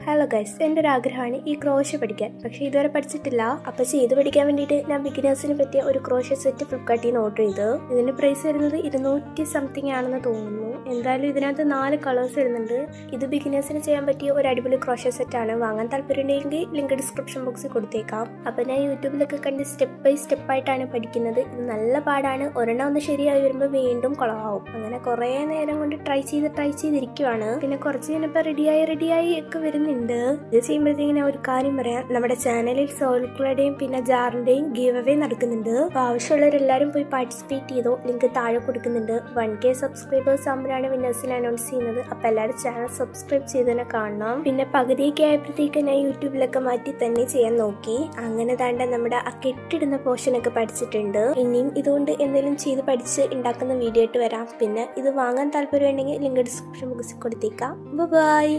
Hello guys, എൻ്റെ ഒരു ആഗ്രഹമാണ് ഈ ക്രോഷ്യ പഠിക്കാൻ. പക്ഷേ ഇതുവരെ പഠിച്ചിട്ടില്ല. അപ്പോൾ ചെയ്ത് പഠിക്കാൻ വേണ്ടിയിട്ട് ഞാൻ ബിഗിനേഴ്സിന് പറ്റിയ ഒരു ക്രോഷ്യ സെറ്റ് ഫ്ലിപ്കാർട്ടിൽ നിന്ന് ഓർഡർ ചെയ്ത്. ഇതിൻ്റെ പ്രൈസ് വരുന്നത് 200 സംതിങ് ആണെന്ന് തോന്നുന്നു. എന്തായാലും ഇതിനകത്ത് 4 കളേഴ്സ് വരുന്നുണ്ട്. ഇത് ബിഗിനേഴ്സിന് ചെയ്യാൻ പറ്റിയ ഒരു അടിപൊളി ക്രോഷ്യ സെറ്റാണ്. വാങ്ങാൻ താല്പര്യമുണ്ടെങ്കിൽ ലിങ്ക് ഡിസ്ക്രിപ്ഷൻ ബോക്സിൽ കൊടുത്തേക്കാം. അപ്പോൾ ഞാൻ യൂട്യൂബിലൊക്കെ കണ്ട് സ്റ്റെപ്പ് ബൈ സ്റ്റെപ്പായിട്ടാണ് പഠിക്കുന്നത്. ഇത് നല്ല പാടാണ്. ഒരെണ്ണം ഒന്ന് ശരിയായി വരുമ്പോൾ വീണ്ടും കുളമാവും. അങ്ങനെ കുറേ നേരം കൊണ്ട് ട്രൈ ചെയ്തിരിക്കുവാണ്. പിന്നെ കുറച്ച് കഴിഞ്ഞപ്പോൾ റെഡിയായി ഒക്കെ വരുന്നുണ്ട്. ഇത് ചെയ്യുമ്പോഴത്തേക്കും ഞാൻ ഒരു കാര്യം പറയാം. നമ്മുടെ ചാനലിൽ സോൾക്ലയുടെയും പിന്നെ ജാറിന്റെയും ഗീവ് അവേ നടക്കുന്നുണ്ട്. അപ്പോൾ ആവശ്യമുള്ളവരെല്ലാവരും പോയി പാർട്ടിസിപ്പേറ്റ് ചെയ്തോ. ലിങ്ക് താഴെ കൊടുക്കുന്നുണ്ട്. 1K സബ്സ്ക്രൈബേഴ്സ് ആകുമ്പോഴാണ് വിന്നേഴ്സിനെ അനൗൺസ് ചെയ്യുന്നത്. അപ്പോൾ എല്ലാവരും ചാനൽ സബ്സ്ക്രൈബ് ചെയ്ത് തന്നെ കാണണം. പിന്നെ പകുതിയൊക്കെ ആയപ്പോഴത്തേക്ക് ഞാൻ യൂട്യൂബിലൊക്കെ മാറ്റി തന്നെ ചെയ്യാൻ നോക്കി. അങ്ങനെ താണ്ട നമ്മുടെ ആ കെട്ടിടുന്ന പോർഷനൊക്കെ പഠിച്ചിട്ടുണ്ട്. ഇനിയും ഇതുകൊണ്ട് എന്തെങ്കിലും ചെയ്ത് പഠിച്ച് ഉണ്ടാക്കുന്ന വീഡിയോ ആയിട്ട് വരാം. പിന്നെ ഇത് വാങ്ങാൻ താല്പര്യമുണ്ടെങ്കിൽ ലിങ്ക് ഡിസ്ക്രിപ്ഷൻ ബോക്സിൽ കൊടുത്തേക്കാം. ബൈ.